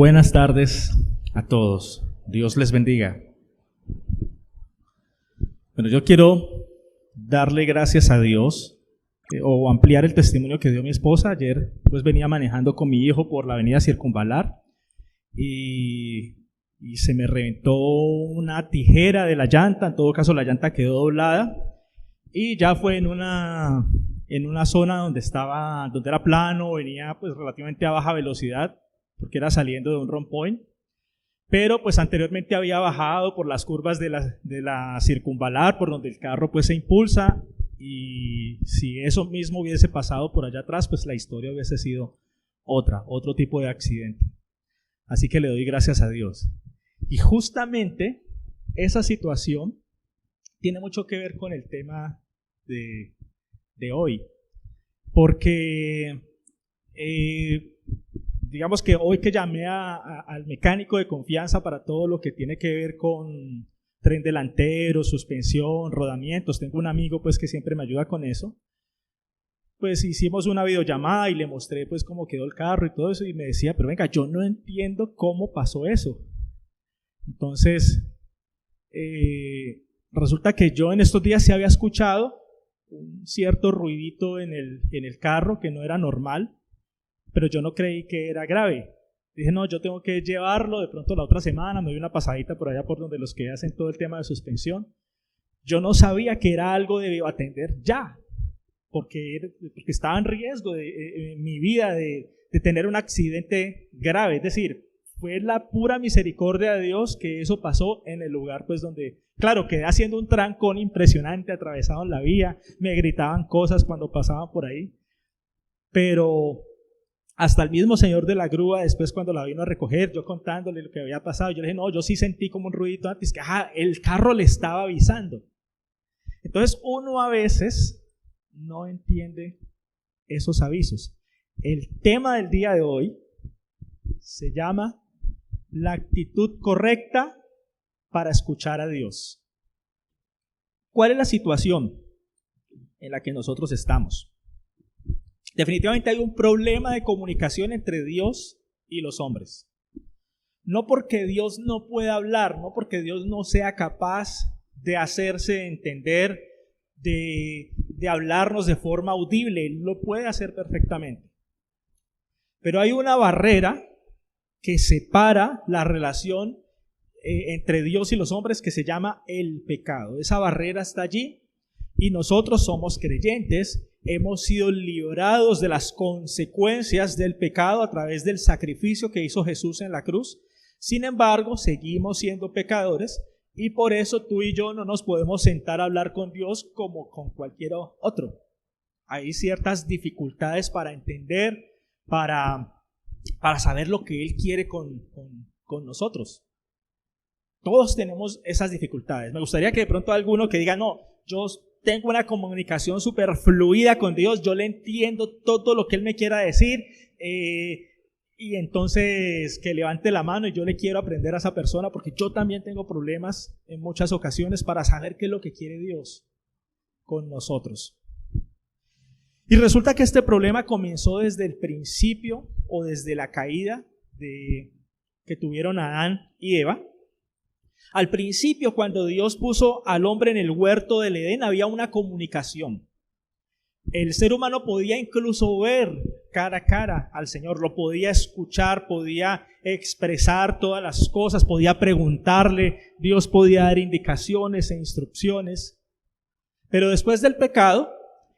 Buenas tardes a todos. Dios les bendiga. Bueno, yo quiero darle gracias a Dios o ampliar el testimonio que dio mi esposa. Ayer pues venía manejando con mi hijo por la avenida Circunvalar y se me reventó una tijera de la llanta. En todo caso la llanta quedó doblada y ya fue en una zona donde era plano, venía pues relativamente a baja velocidad porque era saliendo de un rompoint, pero pues anteriormente había bajado por las curvas de la Circunvalar, por donde el carro pues se impulsa, y si eso mismo hubiese pasado por allá atrás, pues la historia hubiese sido otro tipo de accidente. Así que le doy gracias a Dios. Y justamente esa situación tiene mucho que ver con el tema de hoy, porque digamos que hoy que llamé al mecánico de confianza para todo lo que tiene que ver con tren delantero, suspensión, rodamientos, tengo un amigo pues que siempre me ayuda con eso, pues hicimos una videollamada y le mostré pues cómo quedó el carro y todo eso, y me decía, pero venga, yo no entiendo cómo pasó eso. Entonces resulta que yo en estos días sí había escuchado un cierto ruidito en el carro que no era normal, pero yo no creí que era grave. Dije, no, yo tengo que llevarlo, de pronto la otra semana me doy una pasadita por allá por donde los que hacen todo el tema de suspensión. Yo no sabía que era algo que debía atender ya, porque estaba en riesgo de mi vida de tener un accidente grave. Es decir, fue la pura misericordia de Dios que eso pasó en el lugar pues donde, claro, quedé haciendo un trancón impresionante, atravesaron la vía, me gritaban cosas cuando pasaban por ahí, pero hasta el mismo señor de la grúa, después cuando la vino a recoger, yo contándole lo que había pasado, yo le dije, no, yo sí sentí como un ruidito antes, que el carro le estaba avisando. Entonces uno a veces no entiende esos avisos. El tema del día de hoy se llama la actitud correcta para escuchar a Dios. ¿Cuál es la situación en la que nosotros estamos? Definitivamente hay un problema de comunicación entre Dios y los hombres. No porque Dios no pueda hablar, no porque Dios no sea capaz de hacerse entender, de hablarnos de forma audible, Él lo puede hacer perfectamente. Pero hay una barrera que separa la relación entre Dios y los hombres que se llama el pecado. Esa barrera está allí y nosotros somos creyentes. Hemos sido librados de las consecuencias del pecado a través del sacrificio que hizo Jesús en la cruz. Sin embargo, seguimos siendo pecadores y por eso tú y yo no nos podemos sentar a hablar con Dios como con cualquier otro. Hay ciertas dificultades para entender, para saber lo que Él quiere con nosotros. Todos tenemos esas dificultades. Me gustaría que de pronto alguno que diga, no, yo tengo una comunicación súper fluida con Dios, yo le entiendo todo lo que Él me quiera decir, y entonces que levante la mano y yo le quiero aprender a esa persona, porque yo también tengo problemas en muchas ocasiones para saber qué es lo que quiere Dios con nosotros. Y resulta que este problema comenzó desde el principio o desde la caída que tuvieron Adán y Eva. Al principio, cuando Dios puso al hombre en el huerto del Edén, había una comunicación. El ser humano podía incluso ver cara a cara al Señor, lo podía escuchar, podía expresar todas las cosas, podía preguntarle, Dios podía dar indicaciones e instrucciones. Pero después del pecado,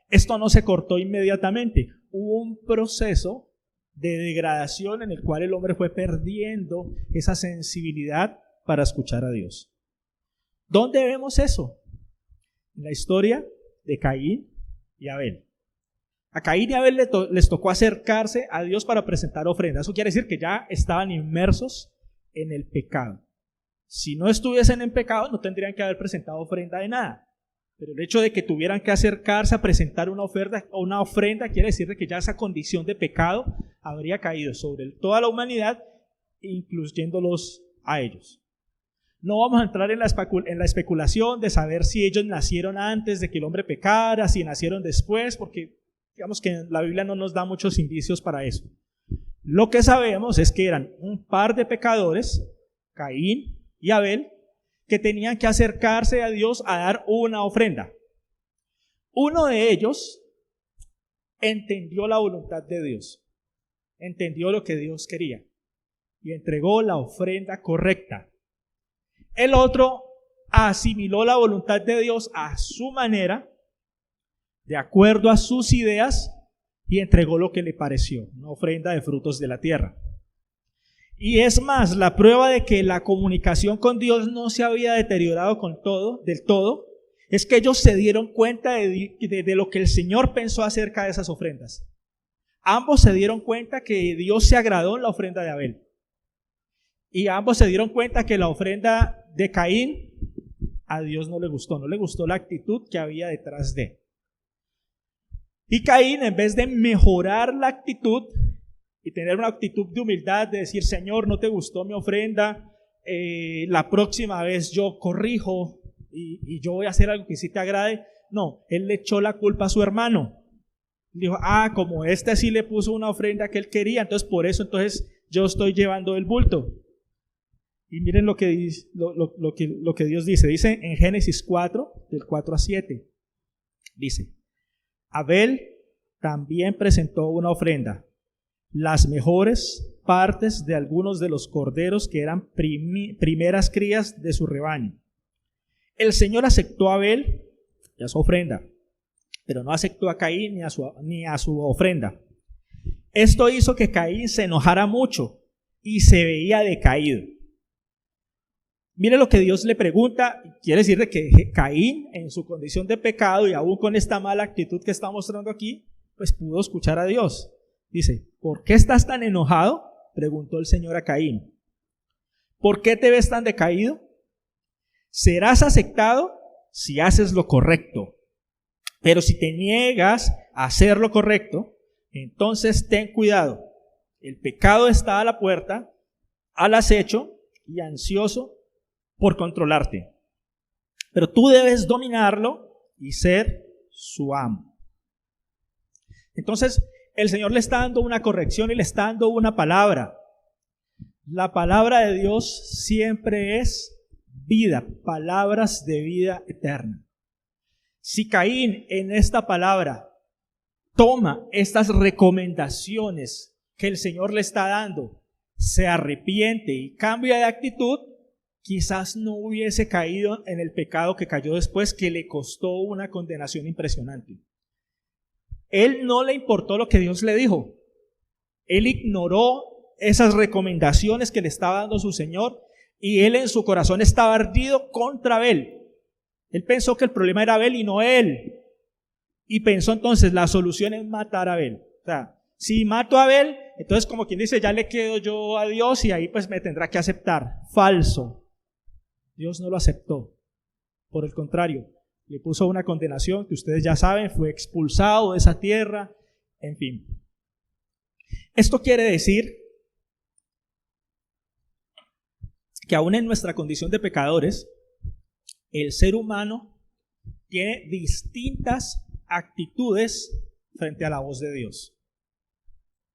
esto no se cortó inmediatamente. Hubo un proceso de degradación en el cual el hombre fue perdiendo esa sensibilidad para escuchar a Dios. ¿Dónde vemos eso? En la historia de Caín y Abel. A Caín y Abel les tocó acercarse a Dios para presentar ofrendas. Eso quiere decir que ya estaban inmersos en el pecado. Si no estuviesen en pecado, no tendrían que haber presentado ofrenda de nada. Pero el hecho de que tuvieran que acercarse a presentar una ofrenda quiere decir que ya esa condición de pecado habría caído sobre toda la humanidad, incluyéndolos a ellos. No vamos a entrar en la especulación de saber si ellos nacieron antes de que el hombre pecara, si nacieron después, porque digamos que la Biblia no nos da muchos indicios para eso. Lo que sabemos es que eran un par de pecadores, Caín y Abel, que tenían que acercarse a Dios a dar una ofrenda. Uno de ellos entendió la voluntad de Dios, entendió lo que Dios quería y entregó la ofrenda correcta. El otro asimiló la voluntad de Dios a su manera, de acuerdo a sus ideas, y entregó lo que le pareció, una ofrenda de frutos de la tierra. Y es más, la prueba de que la comunicación con Dios no se había deteriorado del todo, es que ellos se dieron cuenta de lo que el Señor pensó acerca de esas ofrendas. Ambos se dieron cuenta que Dios se agradó en la ofrenda de Abel. Y ambos se dieron cuenta que la ofrenda de Caín a Dios no le gustó la actitud que había detrás de. Y Caín, en vez de mejorar la actitud y tener una actitud de humildad, de decir, Señor, no te gustó mi ofrenda, la próxima vez yo corrijo y yo voy a hacer algo que sí te agrade. No, él le echó la culpa a su hermano. Dijo, como este sí le puso una ofrenda que él quería, entonces por eso yo estoy llevando el bulto. Y miren lo que Dios dice en Génesis 4, del 4 a 7. Dice, Abel también presentó una ofrenda, las mejores partes de algunos de los corderos que eran primeras crías de su rebaño. El Señor aceptó a Abel y a su ofrenda, pero no aceptó a Caín ni a su ofrenda. Esto hizo que Caín se enojara mucho y se veía decaído. Mire lo que Dios le pregunta. Quiere decir que Caín, en su condición de pecado y aún con esta mala actitud que está mostrando aquí, pues pudo escuchar a Dios. Dice, ¿por qué estás tan enojado?, preguntó el Señor a Caín. ¿Por qué te ves tan decaído? Serás aceptado si haces lo correcto. Pero si te niegas a hacer lo correcto, entonces ten cuidado. El pecado está a la puerta, al acecho y ansioso por controlarte. Pero tú debes dominarlo y ser su amo. Entonces, el Señor le está dando una corrección y le está dando una palabra. La palabra de Dios siempre es vida, palabras de vida eterna. Si Caín en esta palabra toma estas recomendaciones que el Señor le está dando, se arrepiente y cambia de actitud, quizás no hubiese caído en el pecado que cayó después, que le costó una condenación impresionante. Él no le importó lo que Dios le dijo. Él ignoró esas recomendaciones que le estaba dando su Señor y él en su corazón estaba ardido contra Abel. Él pensó que el problema era Abel y no él. Y pensó entonces, la solución es matar a Abel. O sea, si mato a Abel, entonces como quien dice, ya le quedo yo a Dios y ahí pues me tendrá que aceptar. Falso. Dios no lo aceptó. Por el contrario, le puso una condenación que ustedes ya saben, fue expulsado de esa tierra, en fin. Esto quiere decir que aún en nuestra condición de pecadores, el ser humano tiene distintas actitudes frente a la voz de Dios.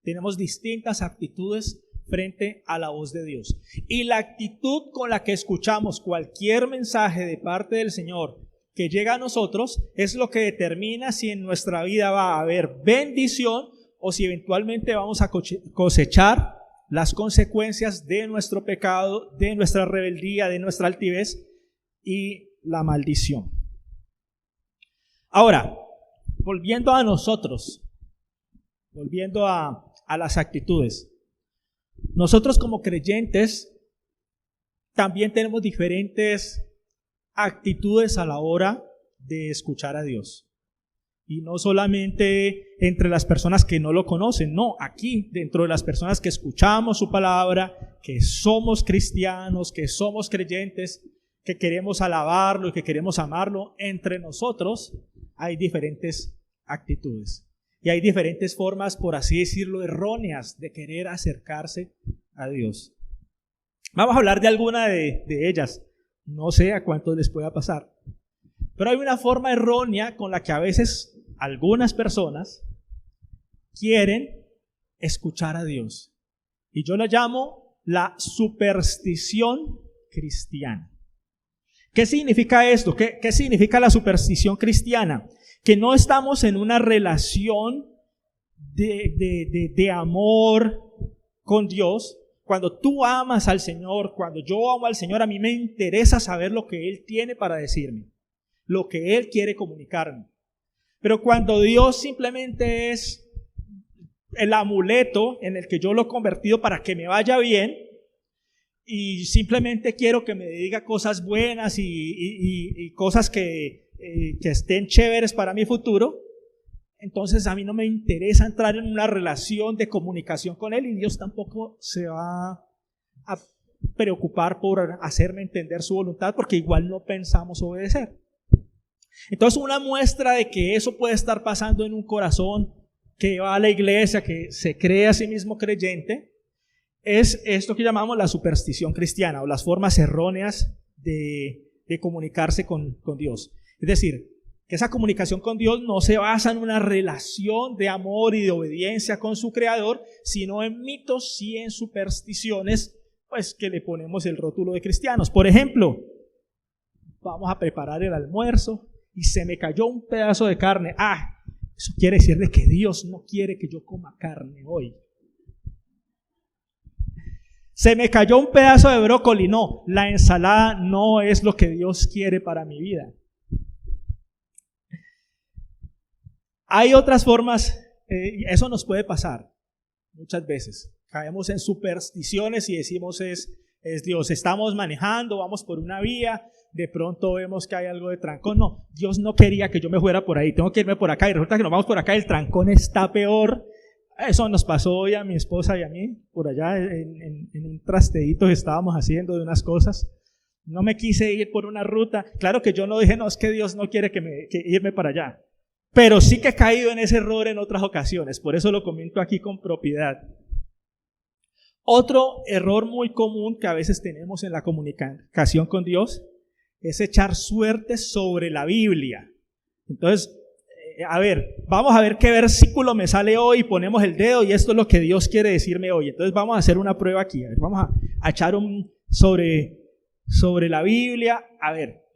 Tenemos distintas actitudes frente a la voz de Dios. Y la actitud con la que escuchamos cualquier mensaje de parte del Señor que llega a nosotros es lo que determina si en nuestra vida va a haber bendición o si eventualmente vamos a cosechar las consecuencias de nuestro pecado, de nuestra rebeldía, de nuestra altivez y la maldición. Ahora, volviendo a nosotros, volviendo a las actitudes. Nosotros como creyentes también tenemos diferentes actitudes a la hora de escuchar a Dios. Y no solamente entre las personas que no lo conocen, no, aquí dentro de las personas que escuchamos su palabra, que somos cristianos, que somos creyentes, que queremos alabarlo y que queremos amarlo, entre nosotros hay diferentes actitudes. Y hay diferentes formas, por así decirlo, erróneas de querer acercarse a Dios. Vamos a hablar de alguna de ellas. No sé a cuántos les pueda pasar. Pero hay una forma errónea con la que a veces algunas personas quieren escuchar a Dios. Y yo la llamo la superstición cristiana. ¿Qué significa esto? ¿Qué significa la superstición cristiana? Que no estamos en una relación de amor con Dios. Cuando tú amas al Señor, cuando yo amo al Señor, a mí me interesa saber lo que Él tiene para decirme, lo que Él quiere comunicarme. Pero cuando Dios simplemente es el amuleto en el que yo lo he convertido para que me vaya bien, y simplemente quiero que me diga cosas buenas y cosas que estén chéveres para mi futuro, entonces a mí no me interesa entrar en una relación de comunicación con Él, y Dios tampoco se va a preocupar por hacerme entender su voluntad, porque igual no pensamos obedecer. Entonces, una muestra de que eso puede estar pasando en un corazón que va a la iglesia, que se cree a sí mismo creyente, es esto que llamamos la superstición cristiana, o las formas erróneas de comunicarse con Dios. Es decir, que esa comunicación con Dios no se basa en una relación de amor y de obediencia con su Creador, sino en mitos y en supersticiones, pues que le ponemos el rótulo de cristianos. Por ejemplo, vamos a preparar el almuerzo y se me cayó un pedazo de carne. Eso quiere decir de que Dios no quiere que yo coma carne hoy. Se me cayó un pedazo de brócoli. No, la ensalada no es lo que Dios quiere para mi vida. Hay otras formas, eso nos puede pasar muchas veces. Caemos en supersticiones y decimos es Dios. Estamos manejando, vamos por una vía, de pronto vemos que hay algo de trancón. No, Dios no quería que yo me fuera por ahí, tengo que irme por acá, y resulta que nos vamos por acá, el trancón está peor. Eso nos pasó hoy a mi esposa y a mí, por allá en un trasteíto que estábamos haciendo de unas cosas. No me quise ir por una ruta. Claro que yo no dije, no, es que Dios no quiere que irme para allá. Pero sí que he caído en ese error en otras ocasiones, por eso lo comento aquí con propiedad. Otro error muy común que a veces tenemos en la comunicación con Dios es echar suerte sobre la Biblia. Entonces, vamos a ver qué versículo me sale hoy, ponemos el dedo y esto es lo que Dios quiere decirme hoy. Entonces vamos a hacer una prueba aquí. Vamos a echar sobre la Biblia.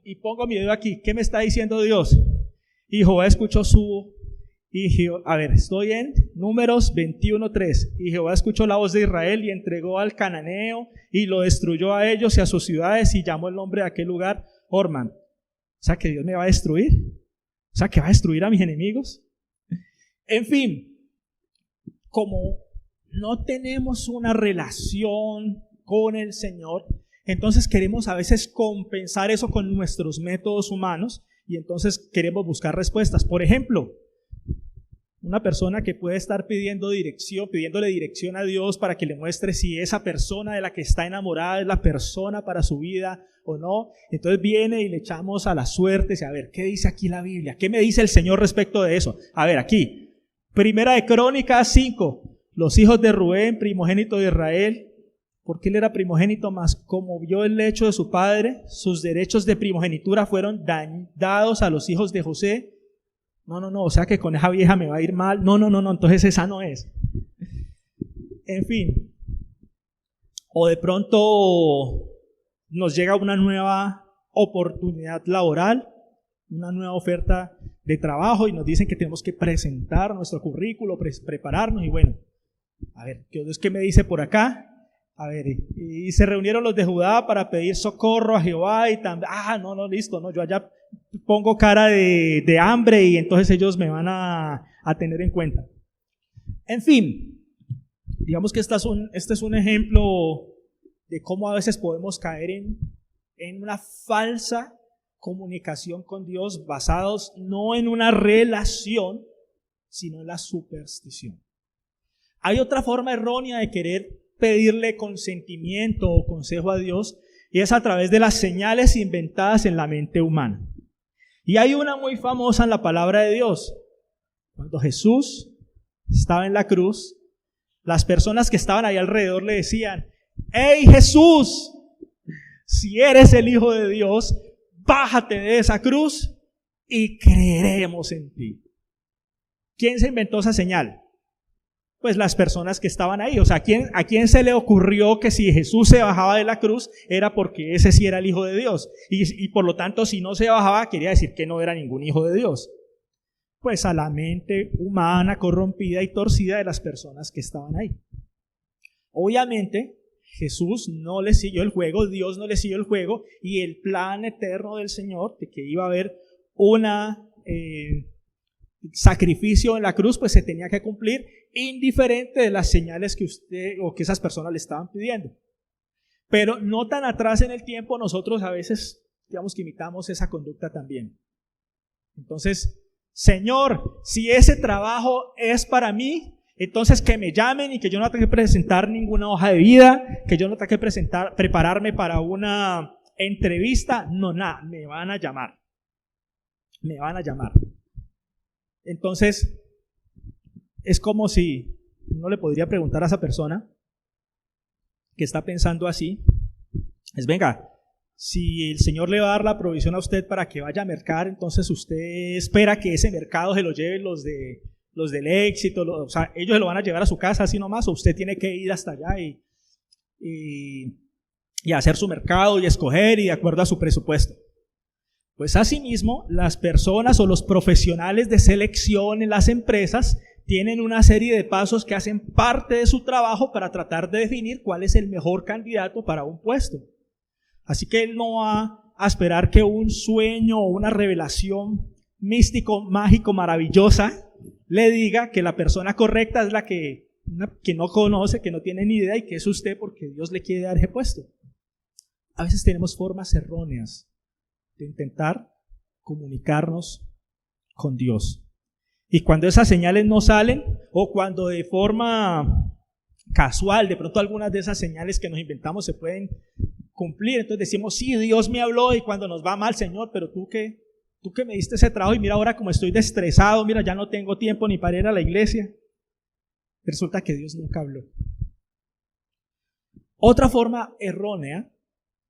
Y pongo mi dedo aquí. ¿Qué me está diciendo Dios? Y Jehová escuchó estoy en Números 21:3. Y Jehová escuchó la voz de Israel y entregó al cananeo y lo destruyó a ellos y a sus ciudades y llamó el nombre de aquel lugar Orman. O sea que Dios me va a destruir. O sea que va a destruir a mis enemigos. En fin, como no tenemos una relación con el Señor, entonces queremos a veces compensar eso con nuestros métodos humanos. Y entonces queremos buscar respuestas. Por ejemplo, una persona que puede estar pidiéndole dirección a Dios para que le muestre si esa persona de la que está enamorada es la persona para su vida o no. Entonces viene y le echamos a la suerte. ¿Qué dice aquí la Biblia? ¿Qué me dice el Señor respecto de eso? Aquí, Primera de Crónicas 5. Los hijos de Rubén, primogénito de Israel, porque él era primogénito, mas como vio el lecho de su padre, sus derechos de primogenitura fueron dados a los hijos de José. No, o sea que con esa vieja me va a ir mal. No, entonces esa no es. En fin. O de pronto nos llega una nueva oportunidad laboral, una nueva oferta de trabajo y nos dicen que tenemos que presentar nuestro currículo, prepararnos y bueno, ¿qué me dice por acá? Y se reunieron los de Judá para pedir socorro a Jehová y también, listo, yo allá pongo cara de hambre y entonces ellos me van a tener en cuenta. En fin, digamos que este es un ejemplo de cómo a veces podemos caer en una falsa comunicación con Dios basados no en una relación, sino en la superstición. Hay otra forma errónea de querer pedirle consentimiento o consejo a Dios y es a través de las señales inventadas en la mente humana. Y hay una muy famosa en la palabra de Dios. Cuando Jesús estaba en la cruz, las personas que estaban ahí alrededor le decían: ¡Hey Jesús! Si eres el Hijo de Dios, bájate de esa cruz y creeremos en ti. ¿Quién se inventó esa señal? Pues las personas que estaban ahí. O sea, ¿a quién se le ocurrió que si Jesús se bajaba de la cruz era porque ese sí era el Hijo de Dios? Y por lo tanto, si no se bajaba, quería decir que no era ningún hijo de Dios. Pues a la mente humana, corrompida y torcida de las personas que estaban ahí. Obviamente, Jesús no le siguió el juego, Dios no le siguió el juego, y el plan eterno del Señor, de que iba a haber una sacrificio en la cruz, pues se tenía que cumplir, indiferente de las señales que usted o que esas personas le estaban pidiendo. Pero no tan atrás en el tiempo, nosotros a veces, digamos que imitamos esa conducta también. Entonces, Señor, si ese trabajo es para mí, entonces que me llamen y que yo no tenga que presentar ninguna hoja de vida, que yo no tenga que prepararme para una entrevista, no, nada, me van a llamar. Me van a llamar. Entonces, es como si uno le podría preguntar a esa persona que está pensando así, venga, si el Señor le va a dar la provisión a usted para que vaya a mercar, entonces usted espera que ese mercado se lo lleven los del éxito, o sea, ellos se lo van a llevar a su casa así nomás, o usted tiene que ir hasta allá y hacer su mercado y escoger y de acuerdo a su presupuesto. Pues asimismo, las personas o los profesionales de selección en las empresas tienen una serie de pasos que hacen parte de su trabajo para tratar de definir cuál es el mejor candidato para un puesto. Así que él no va a esperar que un sueño o una revelación místico, mágico, maravillosa le diga que la persona correcta es la que no conoce, que no tiene ni idea y que es usted porque Dios le quiere dar ese puesto. A veces tenemos formas erróneas de intentar comunicarnos con Dios. Y cuando esas señales no salen, o cuando de forma casual, de pronto algunas de esas señales que nos inventamos se pueden cumplir, entonces decimos, sí, Dios me habló, y cuando nos va mal, Señor, pero tú que me diste ese trabajo, y mira ahora como estoy estresado, mira, ya no tengo tiempo ni para ir a la iglesia. Resulta que Dios nunca habló. Otra forma errónea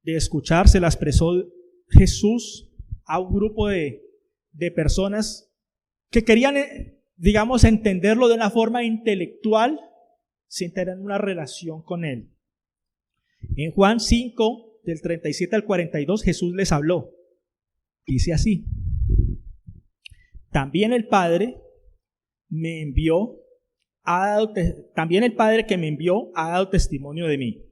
de escuchar se la expresó Jesús a un grupo de personas que querían, digamos, entenderlo de una forma intelectual sin tener una relación con Él. En Juan 5, del 37 al 42, Jesús les habló. Dice así: También el Padre que me envió ha dado testimonio de mí.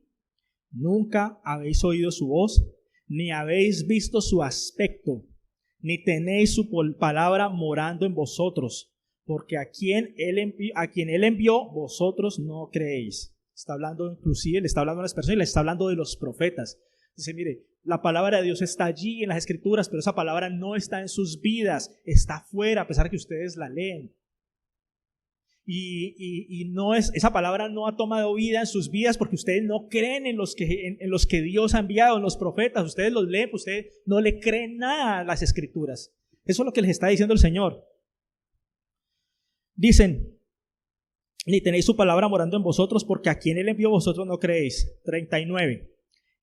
Nunca habéis oído su voz, ni habéis visto su aspecto, ni tenéis su palabra morando en vosotros, porque a quien él envió, vosotros no creéis. Está hablando inclusive, le está hablando a las personas y le está hablando de los profetas. Dice, mire, la palabra de Dios está allí en las Escrituras, pero esa palabra no está en sus vidas, está afuera, a pesar de que ustedes la leen. Y no es, esa palabra no ha tomado vida en sus vidas porque ustedes no creen en los que Dios ha enviado, en los profetas. Ustedes los leen, pues ustedes no le creen nada a las Escrituras. Eso es lo que les está diciendo el Señor. Dicen, ni tenéis su palabra morando en vosotros, porque a quien Él envió vosotros no creéis. 39.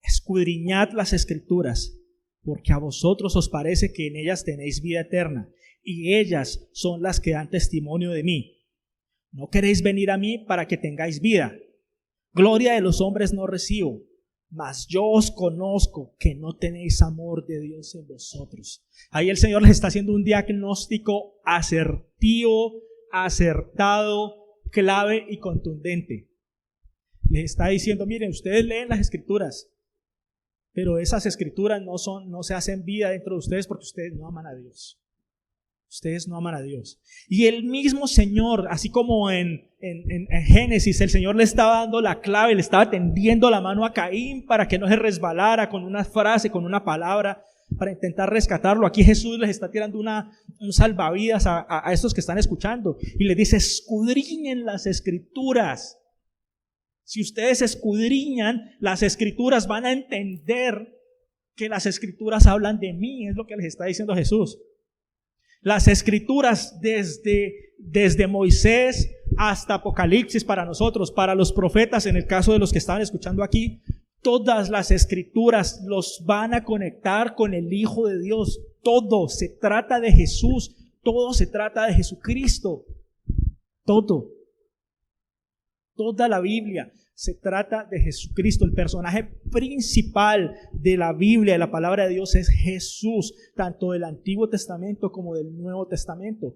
Escudriñad las Escrituras, porque a vosotros os parece que en ellas tenéis vida eterna, y ellas son las que dan testimonio de mí. No queréis venir a mí para que tengáis vida. Gloria de los hombres no recibo, mas yo os conozco que no tenéis amor de Dios en vosotros. Ahí el Señor les está haciendo un diagnóstico asertivo, acertado, clave y contundente. Les está diciendo, miren, ustedes leen las Escrituras, pero esas Escrituras no se hacen vida dentro de ustedes porque ustedes no aman a Dios. Ustedes no aman a Dios. Y el mismo Señor, así como en Génesis, el Señor le estaba dando la clave, le estaba tendiendo la mano a Caín para que no se resbalara con una frase, con una palabra, para intentar rescatarlo. Aquí Jesús les está tirando un salvavidas a estos que están escuchando y les dice, escudriñen las Escrituras. Si ustedes escudriñan las Escrituras, van a entender que las Escrituras hablan de mí, es lo que les está diciendo Jesús. Las Escrituras desde Moisés hasta Apocalipsis para nosotros, para los profetas, en el caso de los que estaban escuchando aquí, todas las Escrituras los van a conectar con el Hijo de Dios. Todo se trata de Jesús, todo se trata de Jesucristo, todo. Toda la Biblia se trata de Jesucristo. El personaje principal de la Biblia, de la palabra de Dios, es Jesús, tanto del Antiguo Testamento como del Nuevo Testamento.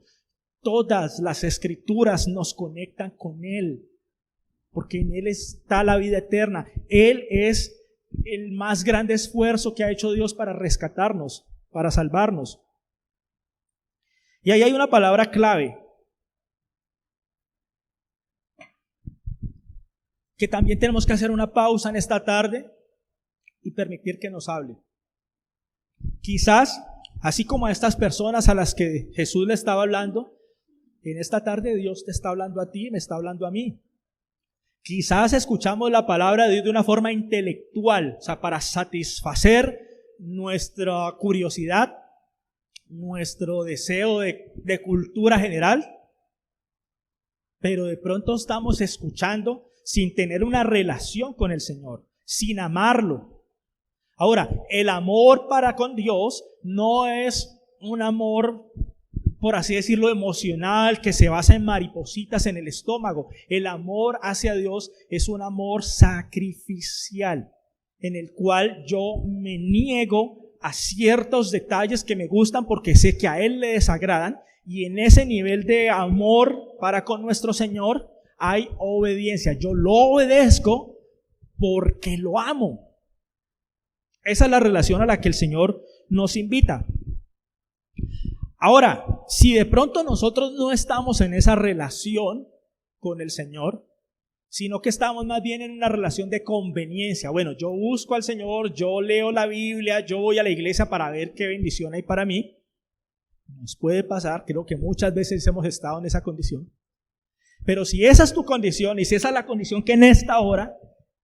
Todas las escrituras nos conectan con Él, porque en Él está la vida eterna. Él es el más grande esfuerzo que ha hecho Dios para rescatarnos, para salvarnos. Y ahí hay una palabra clave que también tenemos que hacer una pausa en esta tarde y permitir que nos hable. Quizás, así como a estas personas a las que Jesús le estaba hablando, en esta tarde Dios te está hablando a ti, me está hablando a mí. Quizás escuchamos la palabra de Dios de una forma intelectual, o sea, para satisfacer nuestra curiosidad, nuestro deseo de cultura general, pero de pronto estamos escuchando sin tener una relación con el Señor, sin amarlo. Ahora, el amor para con Dios no es un amor, por así decirlo, emocional, que se basa en maripositas en el estómago. El amor hacia Dios es un amor sacrificial, en el cual yo me niego a ciertos detalles que me gustan porque sé que a Él le desagradan, y en ese nivel de amor para con nuestro Señor hay obediencia. Yo lo obedezco porque lo amo. Esa es la relación a la que el Señor nos invita. Ahora, si de pronto nosotros no estamos en esa relación con el Señor, sino que estamos más bien en una relación de conveniencia. Bueno, yo busco al Señor, yo leo la Biblia, yo voy a la iglesia para ver qué bendición hay para mí. Nos puede pasar, creo que muchas veces hemos estado en esa condición. Pero si esa es tu condición y si esa es la condición que en esta hora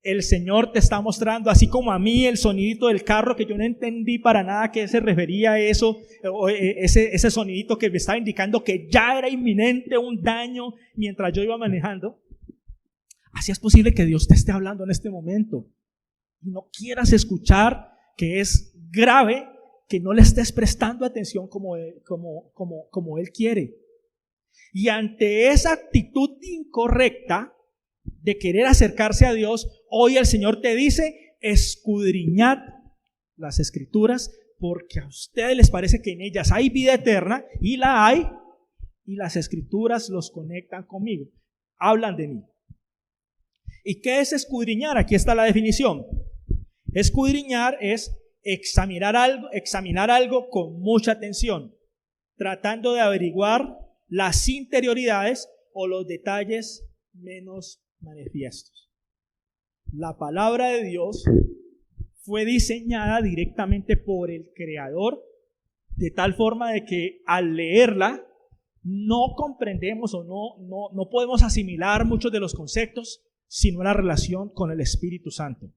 el Señor te está mostrando, así como a mí el sonidito del carro, que yo no entendí para nada a qué se refería a eso, o ese sonidito que me estaba indicando que ya era inminente un daño mientras yo iba manejando, así es posible que Dios te esté hablando en este momento y no quieras escuchar que es grave, que no le estés prestando atención como Él quiere. Y ante esa actitud incorrecta de querer acercarse a Dios, hoy el Señor te dice: escudriñad las Escrituras, porque a ustedes les parece que en ellas hay vida eterna, y la hay, y las Escrituras los conectan conmigo, hablan de mí. ¿Y qué es escudriñar? Aquí está la definición. Escudriñar es examinar algo con mucha atención, tratando de averiguar las interioridades o los detalles menos manifiestos. La palabra de Dios fue diseñada directamente por el Creador, de tal forma de que al leerla no comprendemos o no podemos asimilar muchos de los conceptos sin una relación con el Espíritu Santo.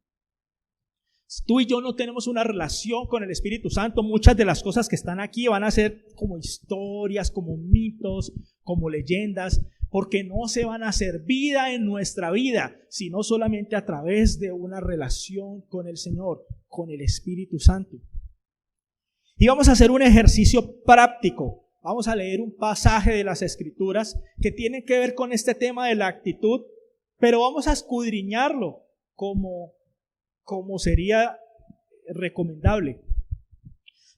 Si tú y yo no tenemos una relación con el Espíritu Santo, muchas de las cosas que están aquí van a ser como historias, como mitos, como leyendas, porque no se van a hacer vida en nuestra vida, sino solamente a través de una relación con el Señor, con el Espíritu Santo. Y vamos a hacer un ejercicio práctico. Vamos a leer un pasaje de las Escrituras que tiene que ver con este tema de la actitud, pero vamos a escudriñarlo como sería recomendable.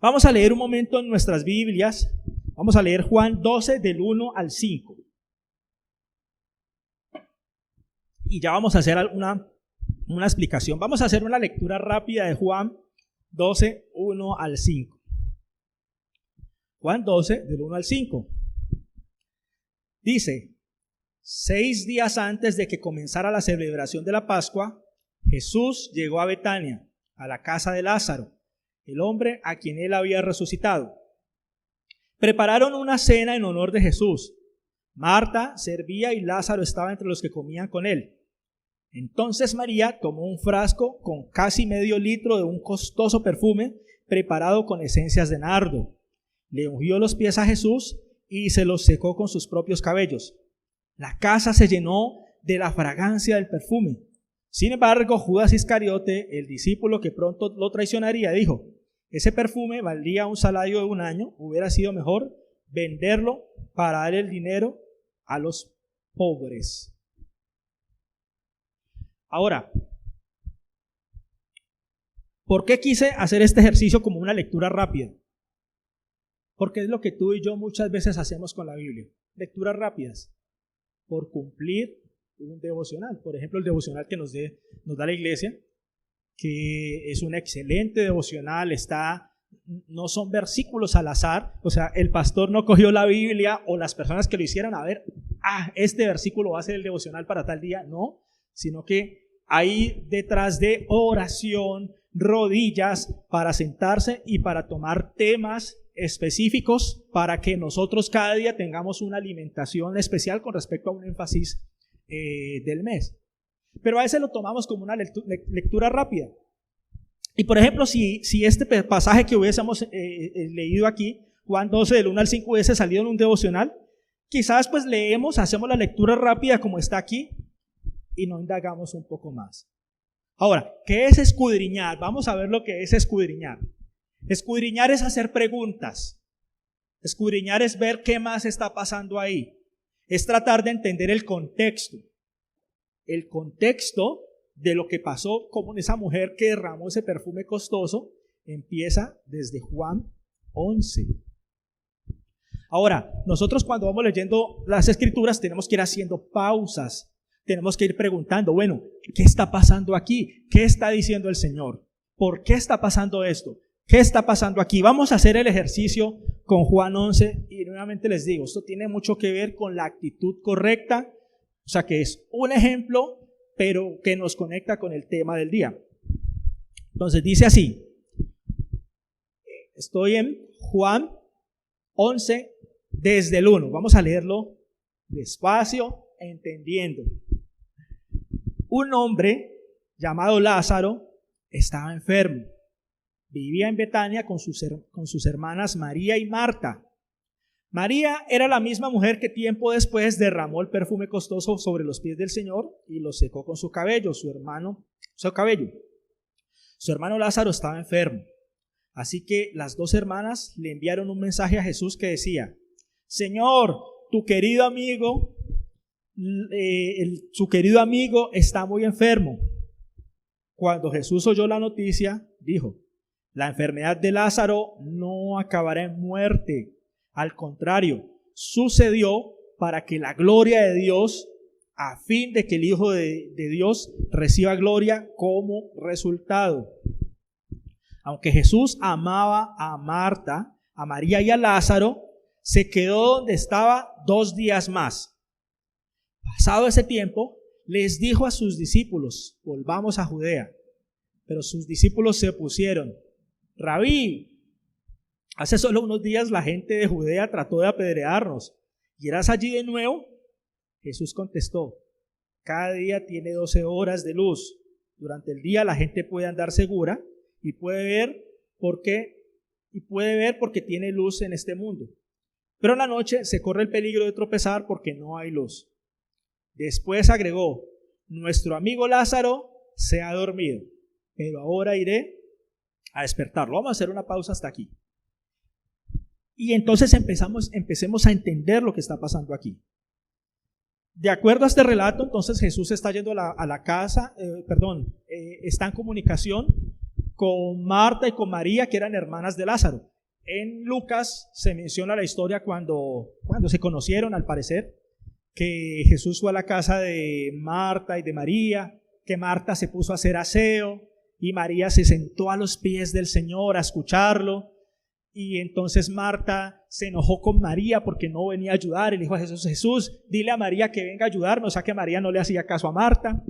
Vamos a leer un momento en nuestras Biblias. Vamos a leer Juan 12 del 1 al 5. Y ya vamos a hacer una explicación. Vamos a hacer una lectura rápida de Juan 12, 1 al 5. Juan 12 del 1 al 5. Dice: 6 días antes de que comenzara la celebración de la Pascua, Jesús llegó a Betania, a la casa de Lázaro, el hombre a quien él había resucitado. Prepararon una cena en honor de Jesús. Marta servía y Lázaro estaba entre los que comían con él. Entonces María tomó un frasco con casi medio litro de un costoso perfume preparado con esencias de nardo. Le ungió los pies a Jesús y se los secó con sus propios cabellos. La casa se llenó de la fragancia del perfume. Sin embargo, Judas Iscariote, el discípulo que pronto lo traicionaría, dijo: ese perfume valdría un salario de un año, hubiera sido mejor venderlo para dar el dinero a los pobres. Ahora, ¿por qué quise hacer este ejercicio como una lectura rápida? Porque es lo que tú y yo muchas veces hacemos con la Biblia. Lecturas rápidas. Por cumplir un devocional. Por ejemplo, el devocional que nos da la iglesia, que es un excelente devocional, no son versículos al azar, o sea, el pastor no cogió la Biblia o las personas que lo hicieran a ver, este versículo va a ser el devocional para tal día, no, sino que hay detrás de oración, rodillas para sentarse y para tomar temas específicos para que nosotros cada día tengamos una alimentación especial con respecto a un énfasis del mes. Pero a veces lo tomamos como una lectura rápida. Y por ejemplo, si este pasaje que hubiésemos leído aquí, Juan 12 del 1 al 5, hubiese salido en un devocional, quizás pues leemos, hacemos la lectura rápida como está aquí y no indagamos un poco más. Ahora, ¿qué es escudriñar? Vamos a ver lo que es escudriñar. Escudriñar es hacer preguntas. Escudriñar es ver qué más está pasando ahí. Es tratar de entender el contexto. El contexto de lo que pasó con esa mujer que derramó ese perfume costoso empieza desde Juan 11. Ahora, nosotros cuando vamos leyendo las escrituras tenemos que ir haciendo pausas. Tenemos que ir preguntando, bueno, ¿qué está pasando aquí? ¿Qué está diciendo el Señor? ¿Por qué está pasando esto? ¿Qué está pasando aquí? Vamos a hacer el ejercicio con Juan 11 y nuevamente les digo, esto tiene mucho que ver con la actitud correcta, o sea que es un ejemplo, pero que nos conecta con el tema del día. Entonces dice así, estoy en Juan 11 desde el 1, vamos a leerlo despacio, entendiendo. Un hombre llamado Lázaro estaba enfermo. Vivía en Betania con sus hermanas María y Marta. María era la misma mujer que tiempo después derramó el perfume costoso sobre los pies del Señor y lo secó con su cabello. Su hermano Lázaro estaba enfermo. Así que las dos hermanas le enviaron un mensaje a Jesús que decía: Señor, su querido amigo está muy enfermo. Cuando Jesús oyó la noticia, dijo: la enfermedad de Lázaro no acabará en muerte. Al contrario, sucedió para que la gloria de Dios, a fin de que el Hijo de Dios reciba gloria como resultado. Aunque Jesús amaba a Marta, a María y a Lázaro, se quedó donde estaba 2 días más. Pasado ese tiempo, les dijo a sus discípulos: volvamos a Judea. Pero sus discípulos se opusieron. Rabí, hace solo unos días la gente de Judea trató de apedrearnos. ¿Irás allí de nuevo? Jesús contestó: cada día tiene 12 horas de luz. Durante el día la gente puede andar segura y puede ver porque tiene luz en este mundo. Pero en la noche se corre el peligro de tropezar porque no hay luz. Después agregó: nuestro amigo Lázaro se ha dormido, pero ahora iré a despertarlo. Vamos a hacer una pausa hasta aquí. Y entonces empecemos a entender lo que está pasando aquí. De acuerdo a este relato, entonces Jesús está yendo a la casa, está en comunicación con Marta y con María, que eran hermanas de Lázaro. En Lucas se menciona la historia cuando se conocieron, al parecer, que Jesús fue a la casa de Marta y de María, que Marta se puso a hacer aseo y María se sentó a los pies del Señor a escucharlo. Y entonces Marta se enojó con María porque no venía a ayudar y le dijo a Jesús: Jesús, dile a María que venga a ayudarme. O sea que María no le hacía caso a Marta.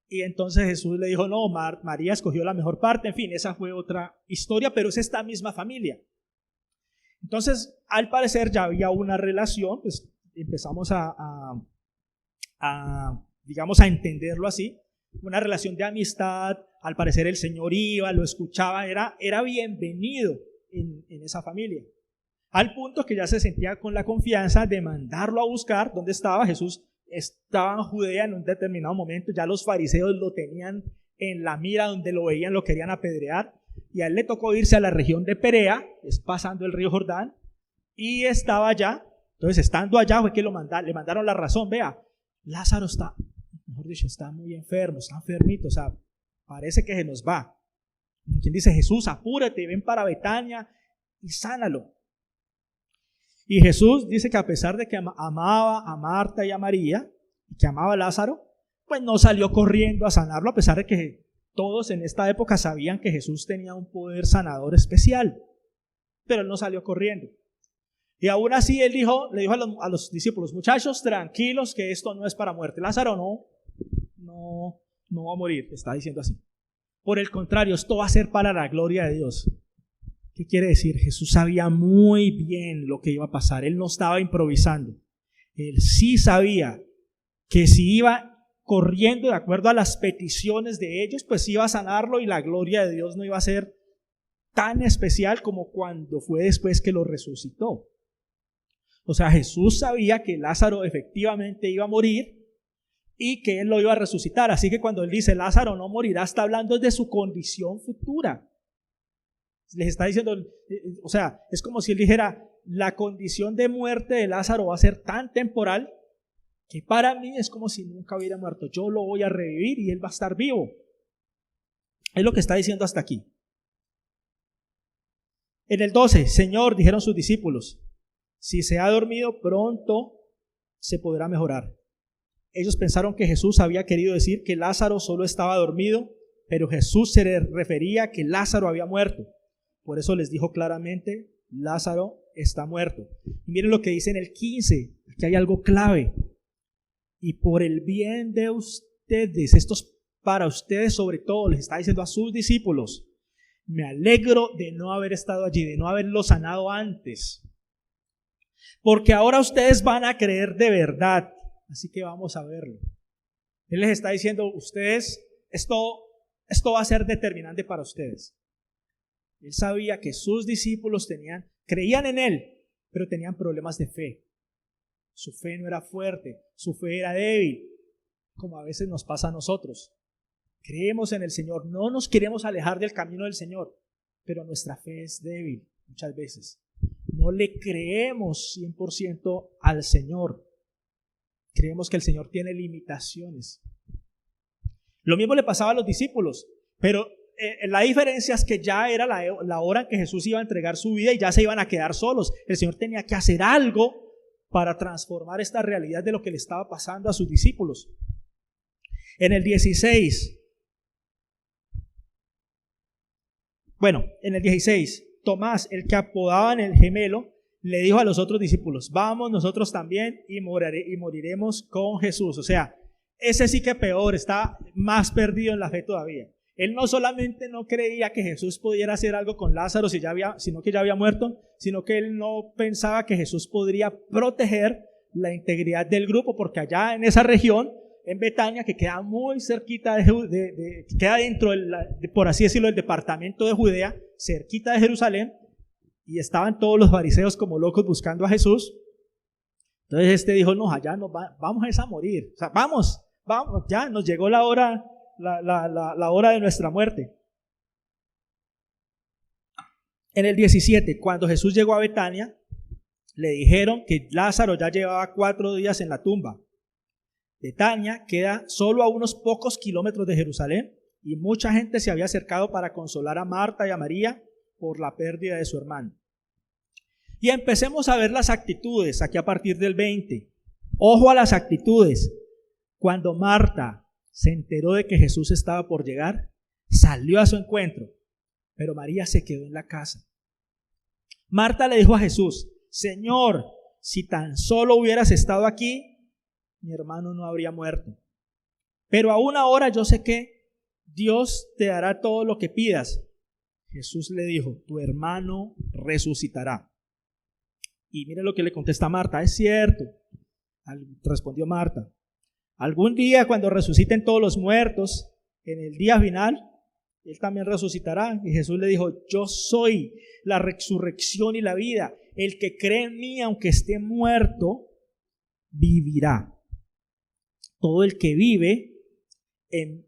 Y entonces Jesús le dijo: no, María escogió la mejor parte. En fin, esa fue otra historia, pero es esta misma familia. Entonces, al parecer ya había una relación, pues empezamos digamos, a entenderlo así, una relación de amistad. Al parecer el Señor iba, lo escuchaba, era bienvenido en esa familia. Al punto que ya se sentía con la confianza de mandarlo a buscar dónde estaba. Jesús estaba en Judea en un determinado momento, ya los fariseos lo tenían en la mira, donde lo veían lo querían apedrear, y a él le tocó irse a la región de Perea, es pasando el río Jordán, y estaba allá. Entonces, estando allá fue que le mandaron la razón: vea, Lázaro está mejor dicho, está muy enfermo, está enfermito, o sea, parece que se nos va. Quien dice, Jesús, apúrate, ven para Betania y sánalo. Y Jesús dice que a pesar de que amaba a Marta y a María, y que amaba a Lázaro, pues no salió corriendo a sanarlo, a pesar de que todos en esta época sabían que Jesús tenía un poder sanador especial, pero él no salió corriendo. Y aún así él le dijo a los discípulos, muchachos, tranquilos, que esto no es para muerte. Lázaro no va a morir, está diciendo así. Por el contrario, esto va a ser para la gloria de Dios. ¿Qué quiere decir? Jesús sabía muy bien lo que iba a pasar. Él no estaba improvisando. Él sí sabía que si iba corriendo de acuerdo a las peticiones de ellos, pues iba a sanarlo y la gloria de Dios no iba a ser tan especial como cuando fue después que lo resucitó. O sea, Jesús sabía que Lázaro efectivamente iba a morir y que él lo iba a resucitar. Así que cuando él dice Lázaro no morirá, está hablando de su condición futura. Les está diciendo, o sea, es como si él dijera, la condición de muerte de Lázaro va a ser tan temporal que para mí es como si nunca hubiera muerto. Yo lo voy a revivir y él va a estar vivo. Es lo que está diciendo hasta aquí. En el 12, Señor, dijeron sus discípulos, si se ha dormido, pronto se podrá mejorar. Ellos pensaron que Jesús había querido decir que Lázaro solo estaba dormido, pero Jesús se refería a que Lázaro había muerto. Por eso les dijo claramente, Lázaro está muerto. Y miren lo que dice en el 15, aquí hay algo clave. Y por el bien de ustedes, esto es para ustedes sobre todo, les está diciendo a sus discípulos, me alegro de no haber estado allí, de no haberlo sanado antes. Porque ahora ustedes van a creer de verdad. Así que vamos a verlo. Él les está diciendo, ustedes, esto va a ser determinante para ustedes. Él sabía que sus discípulos creían en él, pero tenían problemas de fe. Su fe no era fuerte, su fe era débil, como a veces nos pasa a nosotros. Creemos en el Señor, no nos queremos alejar del camino del Señor, pero nuestra fe es débil muchas veces. No le creemos 100% al Señor. Creemos que el Señor tiene limitaciones. Lo mismo le pasaba a los discípulos, pero la diferencia es que ya era la hora en que Jesús iba a entregar su vida y ya se iban a quedar solos. El Señor tenía que hacer algo para transformar esta realidad de lo que le estaba pasando a sus discípulos. En el 16, Tomás, el que apodaban el gemelo, le dijo a los otros discípulos, vamos nosotros también y moriremos con Jesús. O sea, ese sí que peor, está más perdido en la fe todavía. Él no solamente no creía que Jesús pudiera hacer algo con Lázaro sino que ya había muerto, sino que él no pensaba que Jesús podría proteger la integridad del grupo, porque allá en esa región, en Betania, que queda muy cerquita queda dentro por así decirlo, del departamento de Judea, cerquita de Jerusalén, y estaban todos los fariseos como locos buscando a Jesús. Entonces dijo, no, allá vamos a morir, o sea, vamos, ya nos llegó la hora de nuestra muerte. En el 17, cuando Jesús llegó a Betania, le dijeron que Lázaro ya llevaba 4 días en la tumba. Betania queda solo a unos pocos kilómetros de Jerusalén y mucha gente se había acercado para consolar a Marta y a María por la pérdida de su hermano. Y empecemos a ver las actitudes aquí a partir del 20. Ojo a las actitudes. Cuando Marta se enteró de que Jesús estaba por llegar, salió a su encuentro, pero María se quedó en la casa. Marta le dijo a Jesús, Señor, si tan solo hubieras estado aquí, mi hermano no habría muerto. Pero aún ahora yo sé que Dios te dará todo lo que pidas. Jesús le dijo, tu hermano resucitará. Y mire lo que le contesta Marta, es cierto, respondió Marta. Algún día cuando resuciten todos los muertos, en el día final, Él también resucitará. Y Jesús le dijo, yo soy la resurrección y la vida. El que cree en mí, aunque esté muerto, vivirá. Todo el que vive en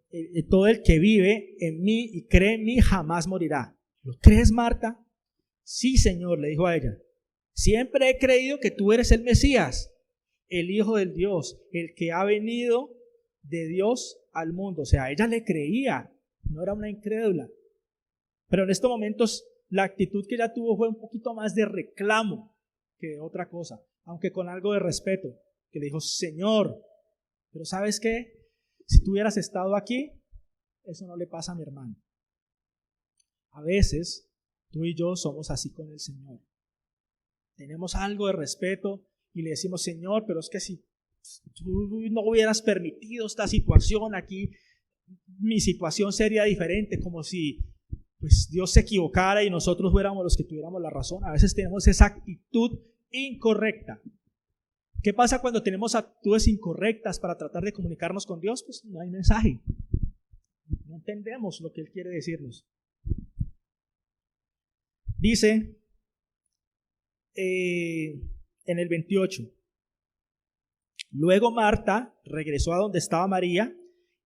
mí y cree en mí jamás morirá. ¿Lo crees, Marta? Sí, Señor, le dijo a ella. Siempre he creído que tú eres el Mesías, el Hijo del Dios, el que ha venido de Dios al mundo. O sea, ella le creía, no era una incrédula. Pero en estos momentos la actitud que ella tuvo fue un poquito más de reclamo que de otra cosa, aunque con algo de respeto, que le dijo: Señor, pero ¿sabes qué? Si tú hubieras estado aquí, eso no le pasa a mi hermano. A veces tú y yo somos así con el Señor. Tenemos algo de respeto y le decimos: Señor, pero es que si tú no hubieras permitido esta situación aquí, mi situación sería diferente, como si pues Dios se equivocara y nosotros fuéramos los que tuviéramos la razón. A veces tenemos esa actitud incorrecta. ¿Qué pasa cuando tenemos actitudes incorrectas para tratar de comunicarnos con Dios? Pues no hay mensaje. No entendemos lo que Él quiere decirnos. Dice en el 28: luego Marta regresó a donde estaba María,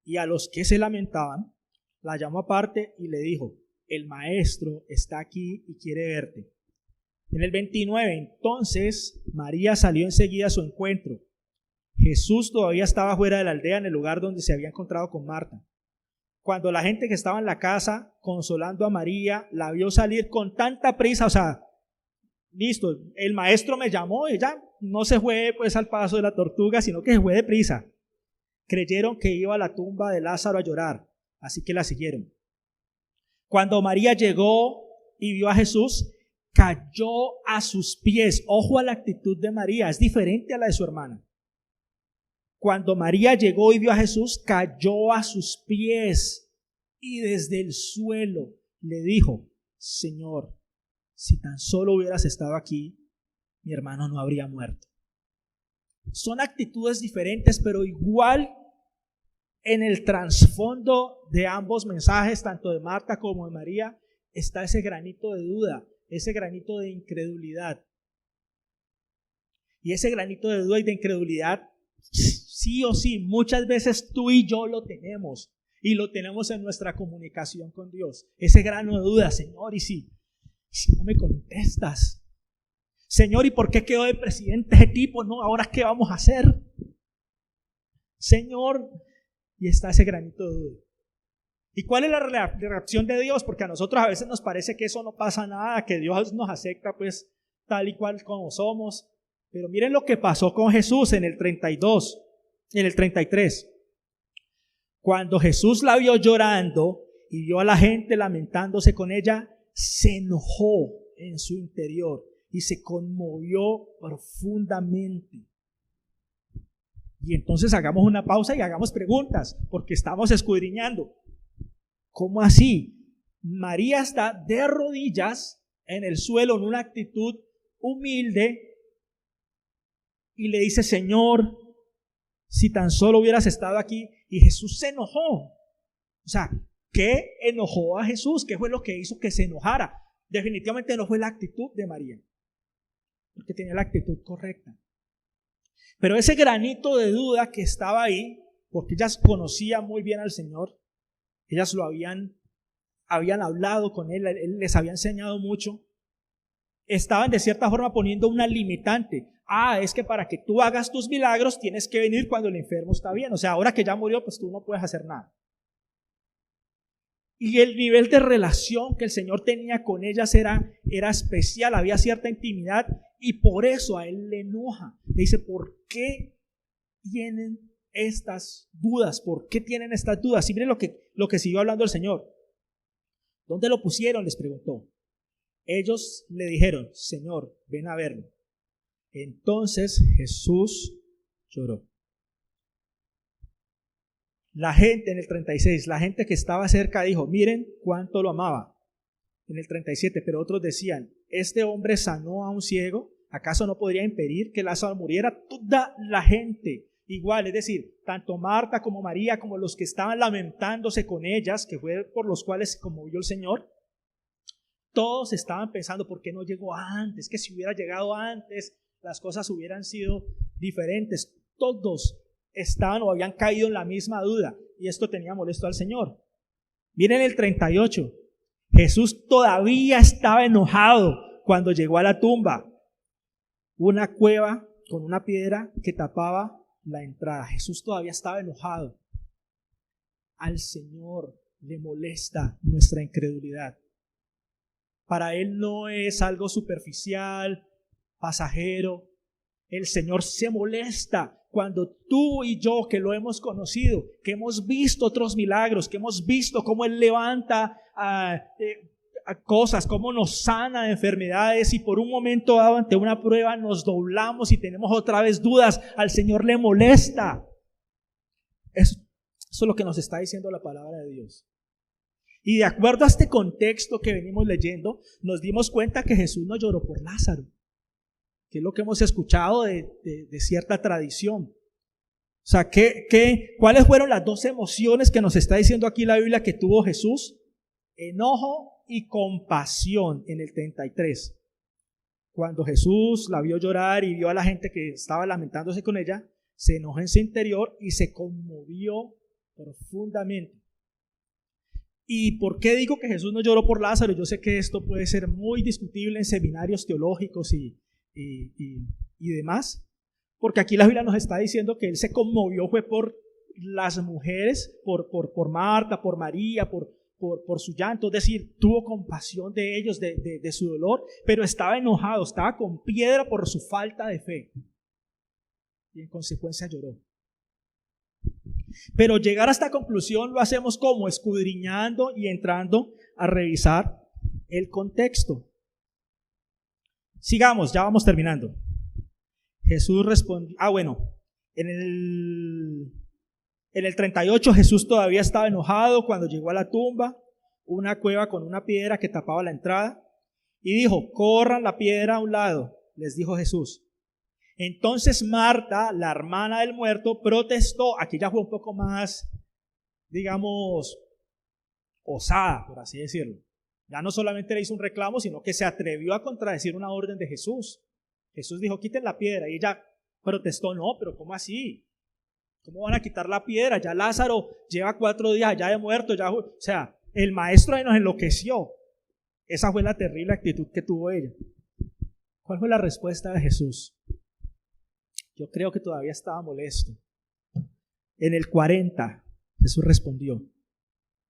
y a los que se lamentaban la llamó aparte y le dijo: el maestro está aquí y quiere verte. En el 29, entonces María salió enseguida a su encuentro. Jesús todavía estaba fuera de la aldea, en el lugar donde se había encontrado con Marta. Cuando la gente que estaba en la casa consolando a María la vio salir con tanta prisa, o sea, listo, el maestro me llamó, ella no se fue pues al paso de la tortuga, sino que se fue deprisa. Creyeron que iba a la tumba de Lázaro a llorar, así que la siguieron. Cuando María llegó y vio a Jesús, cayó a sus pies. Ojo a la actitud de María, es diferente a la de su hermana. Cuando María llegó y vio a Jesús, cayó a sus pies y desde el suelo le dijo: Señor, si tan solo hubieras estado aquí, mi hermano no habría muerto. Son actitudes diferentes, pero igual en el trasfondo de ambos mensajes, tanto de Marta como de María, está ese granito de duda, ese granito de incredulidad. Y ese granito de duda y de incredulidad, sí o sí, muchas veces tú y yo lo tenemos, y lo tenemos en nuestra comunicación con Dios. Ese grano de duda: Señor, ¿y si no me contestas? Señor, ¿y por qué quedó de presidente ese tipo? No, ¿ahora qué vamos a hacer? Señor, y está ese granito de duda. ¿Y cuál es la reacción de Dios? Porque a nosotros a veces nos parece que eso no pasa nada, que Dios nos acepta pues tal y cual como somos. Pero miren lo que pasó con Jesús en el 32, en el 33. Cuando Jesús la vio llorando y vio a la gente lamentándose con ella, se enojó en su interior y se conmovió profundamente. Y entonces hagamos una pausa y hagamos preguntas, porque estamos escudriñando. ¿Cómo así? María está de rodillas en el suelo en una actitud humilde y le dice: Señor, si tan solo hubieras estado aquí. Y Jesús se enojó. O sea, ¿qué enojó a Jesús? ¿Qué fue lo que hizo que se enojara? Definitivamente no fue la actitud de María, porque tenía la actitud correcta. Pero ese granito de duda que estaba ahí, porque ellas conocían muy bien al Señor, ellas lo habían hablado con Él les había enseñado mucho, estaban de cierta forma poniendo una limitante. Es que para que tú hagas tus milagros tienes que venir cuando el enfermo está bien. O sea, ahora que ya murió, pues tú no puedes hacer nada. Y el nivel de relación que el Señor tenía con ellas era especial, había cierta intimidad, y por eso a Él le enoja. Le dice: ¿por qué tienen estas dudas? ¿Por qué tienen estas dudas? Y miren lo que siguió hablando el Señor. ¿Dónde lo pusieron?, les preguntó. Ellos le dijeron: Señor, ven a verlo. Entonces Jesús lloró. La gente, en el 36, la gente que estaba cerca dijo: miren cuánto lo amaba. En el 37, pero otros decían: este hombre sanó a un ciego, ¿acaso no podría impedir que Lázaro muriera? Toda la gente igual, es decir, tanto Marta como María, como los que estaban lamentándose con ellas, que fue por los cuales se conmovió el Señor, todos estaban pensando: ¿por qué no llegó antes? Que si hubiera llegado antes, las cosas hubieran sido diferentes. Todos estaban o habían caído en la misma duda, y esto tenía molesto al Señor. Miren el 38. Jesús todavía estaba enojado cuando llegó a la tumba. Una cueva con una piedra que tapaba la entrada. Jesús todavía estaba enojado. Al Señor le molesta nuestra incredulidad. Para Él no es algo superficial, pasajero. El Señor se molesta cuando tú y yo, que lo hemos conocido, que hemos visto otros milagros, que hemos visto cómo Él levanta a cosas, cómo nos sana de enfermedades, y por un momento dado ante una prueba nos doblamos y tenemos otra vez dudas, al Señor le molesta. Eso es lo que nos está diciendo la palabra de Dios. Y de acuerdo a este contexto que venimos leyendo, nos dimos cuenta que Jesús no lloró por Lázaro, que es lo que hemos escuchado de cierta tradición. O sea, ¿cuáles fueron las dos emociones que nos está diciendo aquí la Biblia que tuvo Jesús? Enojo y compasión en el 33. Cuando Jesús la vio llorar y vio a la gente que estaba lamentándose con ella, se enojó en su interior y se conmovió profundamente. ¿Y por qué digo que Jesús no lloró por Lázaro? Yo sé que esto puede ser muy discutible en seminarios teológicos y demás, porque aquí la Biblia nos está diciendo que Él se conmovió fue por las mujeres, por Marta, por María, por su llanto, es decir, tuvo compasión de ellos, de su dolor, pero estaba enojado, estaba con piedra por su falta de fe, y en consecuencia lloró. Pero llegar a esta conclusión lo hacemos como escudriñando y entrando a revisar el contexto. Sigamos, ya vamos terminando. Jesús respondió, en el 38 Jesús todavía estaba enojado cuando llegó a la tumba, una cueva con una piedra que tapaba la entrada, y dijo: corran la piedra a un lado, les dijo Jesús. Entonces Marta, la hermana del muerto, protestó. Aquí ya fue un poco más, digamos, osada, por así decirlo. Ya no solamente le hizo un reclamo, sino que se atrevió a contradecir una orden de Jesús. Jesús dijo: quiten la piedra. Y ella protestó: no, pero ¿cómo así? ¿Cómo van a quitar la piedra? Ya Lázaro lleva 4 días allá de muerto. O sea, el maestro ahí nos enloqueció. Esa fue la terrible actitud que tuvo ella. ¿Cuál fue la respuesta de Jesús? Yo creo que todavía estaba molesto. En el 40, Jesús respondió: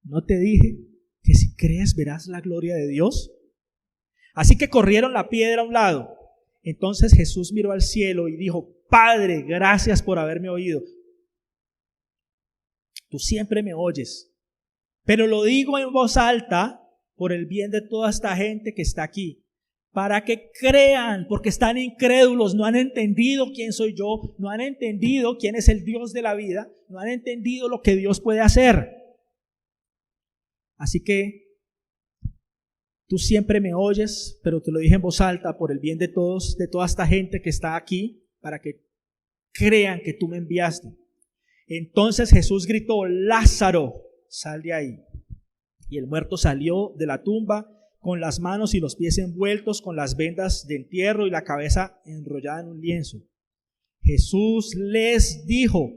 ¿no te dije que si crees verás la gloria de Dios? Así que corrieron la piedra a un lado. Entonces Jesús miró al cielo y dijo: Padre, gracias por haberme oído. Tú siempre me oyes, pero lo digo en voz alta por el bien de toda esta gente que está aquí, para que crean, porque están incrédulos, no han entendido quién soy yo, no han entendido quién es el Dios de la vida, no han entendido lo que Dios puede hacer. Así que tú siempre me oyes, pero te lo dije en voz alta por el bien de todos, de toda esta gente que está aquí, para que crean que tú me enviaste. Entonces Jesús gritó: Lázaro, sal de ahí. Y el muerto salió de la tumba con las manos y los pies envueltos con las vendas de entierro y la cabeza enrollada en un lienzo. Jesús les dijo: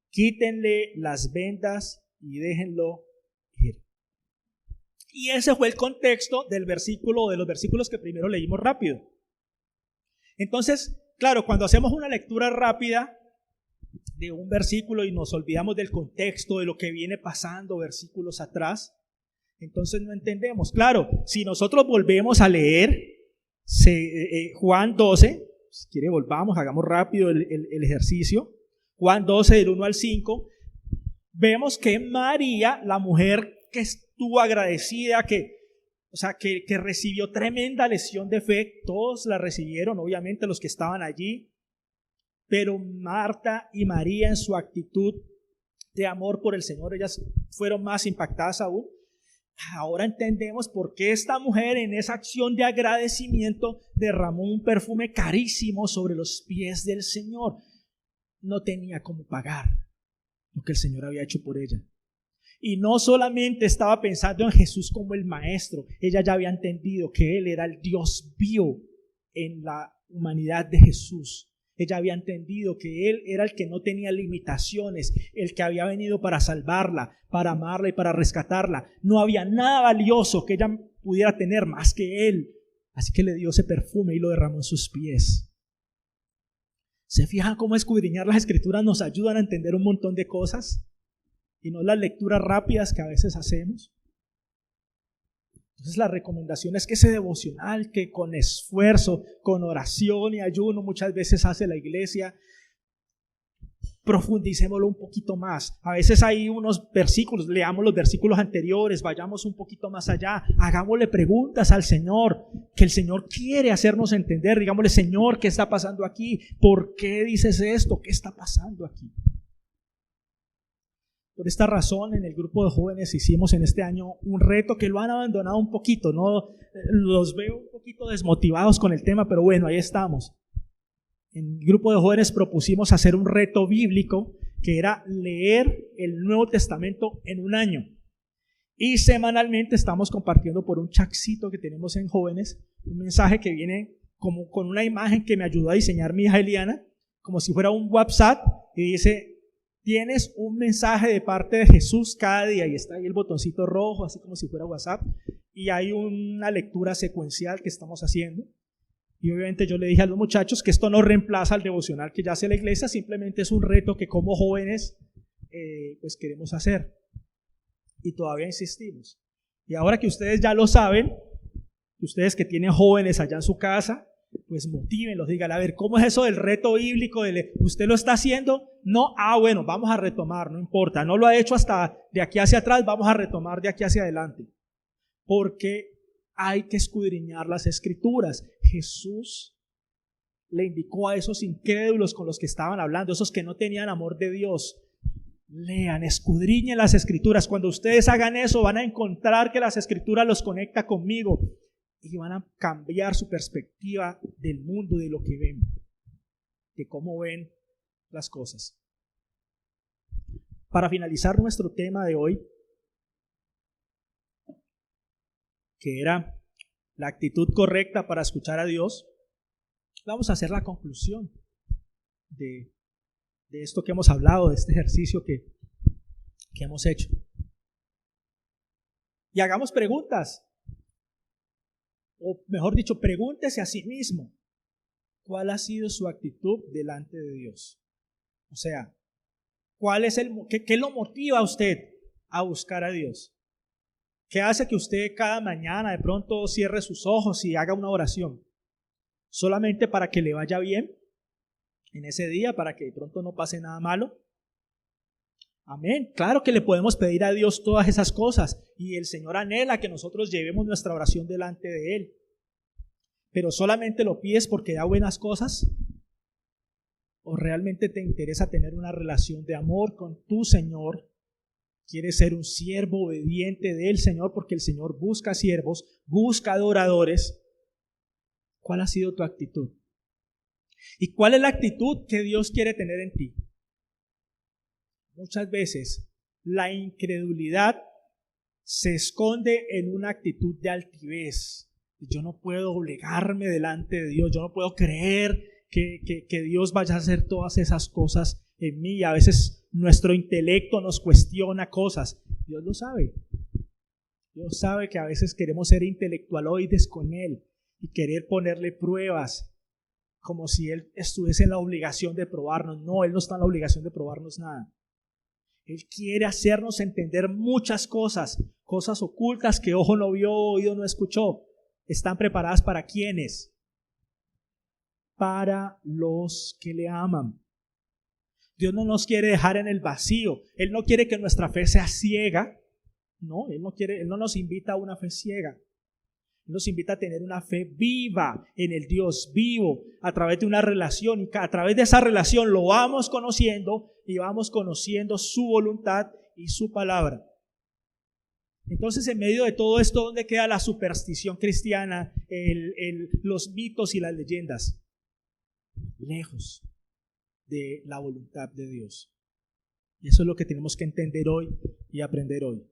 quítenle las vendas y déjenlo ir. Y ese fue el contexto de los versículos que primero leímos rápido. Entonces, claro, cuando hacemos una lectura rápida de un versículo y nos olvidamos del contexto, de lo que viene pasando versículos atrás, entonces no entendemos. Claro, si nosotros volvemos a leer Juan 12, si quiere volvamos, hagamos rápido el ejercicio. Juan 12 del 1 al 5, vemos que María, la mujer que estuvo agradecida, que recibió tremenda lección de fe, todos la recibieron, obviamente los que estaban allí, pero Marta y María en su actitud de amor por el Señor, ellas fueron más impactadas aún. Ahora entendemos por qué esta mujer en esa acción de agradecimiento derramó un perfume carísimo sobre los pies del Señor. No tenía cómo pagar lo que el Señor había hecho por ella. Y no solamente estaba pensando en Jesús como el Maestro, ella ya había entendido que Él era el Dios vivo en la humanidad de Jesús. Ella había entendido que Él era el que no tenía limitaciones, el que había venido para salvarla, para amarla y para rescatarla. No había nada valioso que ella pudiera tener más que Él. Así que le dio ese perfume y lo derramó en sus pies. ¿Se fijan cómo escudriñar las Escrituras nos ayudan a entender un montón de cosas? y no las lecturas rápidas que a veces hacemos. Entonces la recomendación es que ese devocional que con esfuerzo, con oración y ayuno muchas veces hace la iglesia, profundicémoslo un poquito más. A veces hay unos versículos, leamos los versículos anteriores, vayamos un poquito más allá, hagámosle preguntas al Señor, que el Señor quiere hacernos entender. Digámosle: Señor, ¿qué está pasando aquí? ¿Por qué dices esto? ¿Qué está pasando aquí? Por esta razón, en el grupo de jóvenes hicimos en este año un reto que lo han abandonado un poquito, ¿no? Los veo un poquito desmotivados con el tema, pero bueno, ahí estamos. En el grupo de jóvenes propusimos hacer un reto bíblico que era leer el Nuevo Testamento en un año. Y semanalmente estamos compartiendo por un chatcito que tenemos en jóvenes un mensaje que viene como con una imagen que me ayudó a diseñar mi hija Eliana, como si fuera un WhatsApp, y dice: tienes un mensaje de parte de Jesús cada día, y está ahí el botoncito rojo, así como si fuera WhatsApp, y hay una lectura secuencial que estamos haciendo. Y obviamente yo le dije a los muchachos que esto no reemplaza al devocional que ya hace la iglesia, simplemente es un reto que como jóvenes pues queremos hacer. Y todavía insistimos. Y ahora que ustedes ya lo saben, ustedes que tienen jóvenes allá en su casa, pues motívenlos, díganle: a ver, ¿cómo es eso del reto bíblico? ¿Usted lo está haciendo? No, bueno, vamos a retomar, no importa, no lo ha hecho hasta de aquí hacia atrás, vamos a retomar de aquí hacia adelante. Porque hay que escudriñar las escrituras. Jesús le indicó a esos incrédulos con los que estaban hablando, esos que no tenían amor de Dios: lean, escudriñen las escrituras. Cuando ustedes hagan eso, van a encontrar que las escrituras los conecta conmigo y van a cambiar su perspectiva del mundo, de lo que ven, de cómo ven las cosas. Para finalizar nuestro tema de hoy, que era la actitud correcta para escuchar a Dios, vamos a hacer la conclusión de esto que hemos hablado, de este ejercicio que hemos hecho. Y hagamos preguntas, o mejor dicho, pregúntese a sí mismo: ¿cuál ha sido su actitud delante de Dios? O sea, ¿qué lo motiva a usted a buscar a Dios? ¿Qué hace que usted cada mañana de pronto cierre sus ojos y haga una oración? ¿Solamente para que le vaya bien en ese día, para que de pronto no pase nada malo? Amén. Claro que le podemos pedir a Dios todas esas cosas, y el Señor anhela que nosotros llevemos nuestra oración delante de Él. Pero ¿solamente lo pides porque da buenas cosas? ¿O realmente te interesa tener una relación de amor con tu Señor? ¿Quieres ser un siervo obediente del Señor? Porque el Señor busca siervos, busca adoradores. ¿Cuál ha sido tu actitud? ¿Y cuál es la actitud que Dios quiere tener en ti? Muchas veces la incredulidad se esconde en una actitud de altivez. Yo no puedo doblegarme delante de Dios, yo no puedo creer que Dios vaya a hacer todas esas cosas en mí. A veces nuestro intelecto nos cuestiona cosas. Dios lo sabe. Dios sabe que a veces queremos ser intelectualoides con Él y querer ponerle pruebas como si Él estuviese en la obligación de probarnos. No, Él no está en la obligación de probarnos nada. Él quiere hacernos entender muchas cosas, cosas ocultas que ojo no vio, oído no escuchó. ¿Están preparadas para quiénes? Para los que le aman. Dios no nos quiere dejar en el vacío. Él no quiere que nuestra fe sea ciega. No, Él no nos invita a una fe ciega. Él nos invita a tener una fe viva en el Dios vivo, a través de una relación, y a través de esa relación lo vamos conociendo y vamos conociendo su voluntad y su palabra. Entonces, en medio de todo esto, ¿dónde queda la superstición cristiana, los mitos y las leyendas? Lejos de la voluntad de Dios. Y eso es lo que tenemos que entender hoy y aprender hoy.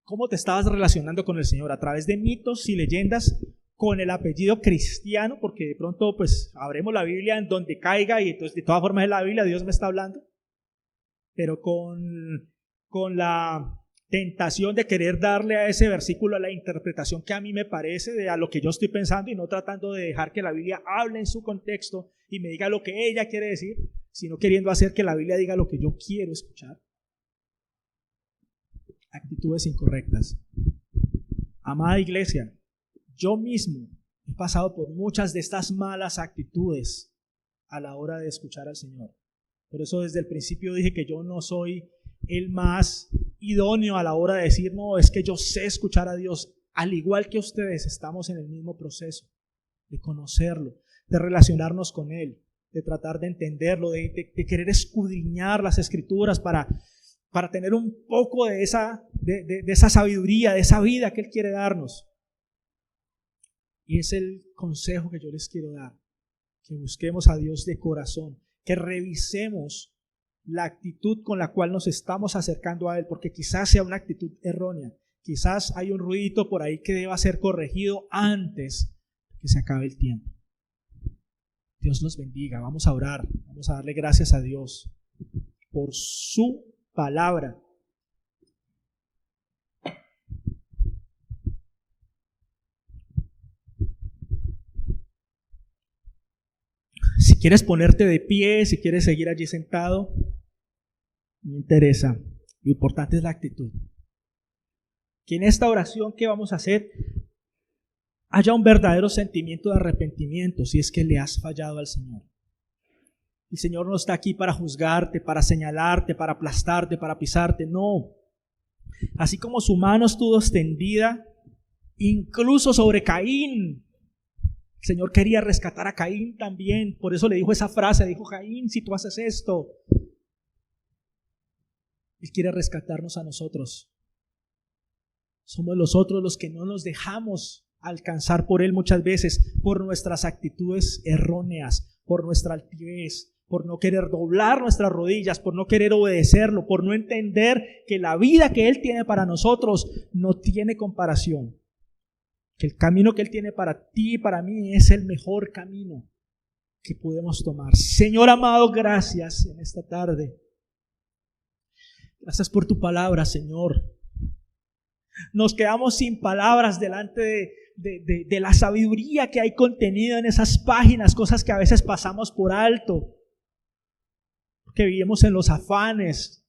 ¿Cómo te estabas relacionando con el Señor? ¿A través de mitos y leyendas con el apellido cristiano? Porque de pronto pues abremos la Biblia en donde caiga y entonces de todas formas es la Biblia, Dios me está hablando. Pero con la tentación de querer darle a ese versículo la interpretación que a mí me parece, a lo que yo estoy pensando, y no tratando de dejar que la Biblia hable en su contexto y me diga lo que ella quiere decir, sino queriendo hacer que la Biblia diga lo que yo quiero escuchar. actitudes incorrectas. Amada iglesia, yo mismo he pasado por muchas de estas malas actitudes a la hora de escuchar al Señor. Por eso desde el principio dije que yo no soy el más idóneo a la hora de decir, no, es que yo sé escuchar a Dios. Al igual que ustedes, estamos en el mismo proceso de conocerlo, de relacionarnos con Él, de tratar de entenderlo, de querer escudriñar las Escrituras para tener un poco de esa sabiduría, de esa vida que Él quiere darnos. Y es el consejo que yo les quiero dar, que busquemos a Dios de corazón, que revisemos la actitud con la cual nos estamos acercando a Él, porque quizás sea una actitud errónea, quizás hay un ruidito por ahí que deba ser corregido antes de que se acabe el tiempo. Dios los bendiga, vamos a orar, vamos a darle gracias a Dios por su palabra. Si quieres ponerte de pie, si quieres seguir allí sentado, no interesa. Lo importante es la actitud. Que en esta oración que vamos a hacer haya un verdadero sentimiento de arrepentimiento si es que le has fallado al Señor. El Señor no está aquí para juzgarte, para señalarte, para aplastarte, para pisarte, no. Así como su mano estuvo extendida, incluso sobre Caín, el Señor quería rescatar a Caín también, por eso le dijo esa frase, dijo: Caín, si tú haces esto, Él quiere rescatarnos a nosotros. Somos nosotros los que no nos dejamos alcanzar por Él muchas veces, por nuestras actitudes erróneas, por nuestra altivez, por no querer doblar nuestras rodillas, por no querer obedecerlo, por no entender que la vida que Él tiene para nosotros no tiene comparación. Que el camino que Él tiene para ti y para mí es el mejor camino que podemos tomar. Señor amado, gracias en esta tarde. Gracias por tu palabra, Señor. Nos quedamos sin palabras delante de la sabiduría que hay contenida en esas páginas, cosas que a veces pasamos por alto, porque vivimos en los afanes,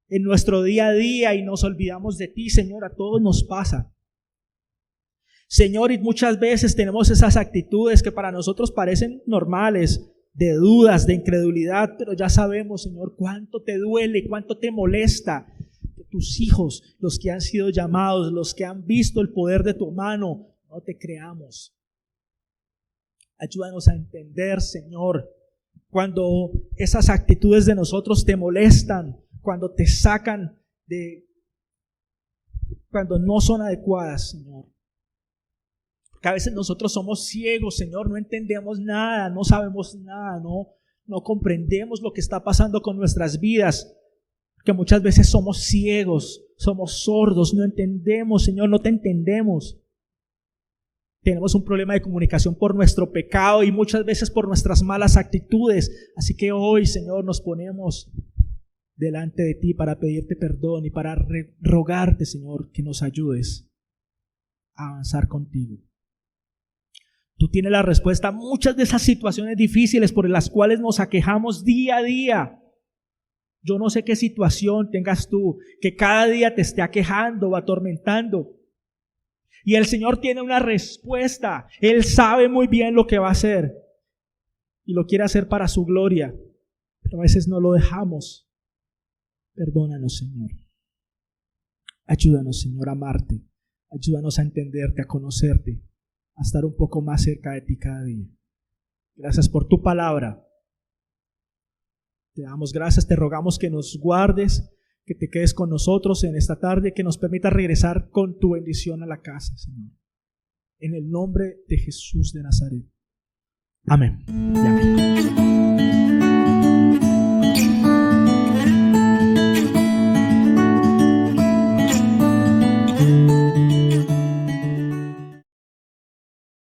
en nuestro día a día y nos olvidamos de ti, Señor. A todos nos pasa, Señor, y muchas veces tenemos esas actitudes que para nosotros parecen normales, de dudas, de incredulidad, pero ya sabemos, Señor, cuánto te duele, cuánto te molesta que tus hijos, los que han sido llamados, los que han visto el poder de tu mano, no te creamos. Ayúdanos a entender, Señor, cuando esas actitudes de nosotros te molestan, cuando te sacan cuando no son adecuadas, Señor. Porque a veces nosotros somos ciegos, Señor, no entendemos nada, no sabemos nada, no comprendemos lo que está pasando con nuestras vidas. Porque muchas veces somos ciegos, somos sordos, no entendemos, Señor, no te entendemos. Tenemos un problema de comunicación por nuestro pecado y muchas veces por nuestras malas actitudes. Así que hoy, Señor, nos ponemos delante de ti para pedirte perdón y para rogarte, Señor, que nos ayudes a avanzar contigo. Tú tienes la respuesta a muchas de esas situaciones difíciles por las cuales nos aquejamos día a día. Yo no sé qué situación tengas tú que cada día te esté aquejando o atormentando. Y el Señor tiene una respuesta. Él sabe muy bien lo que va a hacer y lo quiere hacer para su gloria, pero a veces no lo dejamos. Perdónanos, Señor. Ayúdanos, Señor, a amarte. Ayúdanos a entenderte, a conocerte, a estar un poco más cerca de ti cada día. Gracias por tu palabra. Te damos gracias, te rogamos que nos guardes, que te quedes con nosotros en esta tarde, que nos permitas regresar con tu bendición a la casa, Señor. En el nombre de Jesús de Nazaret. Amén. Y amén.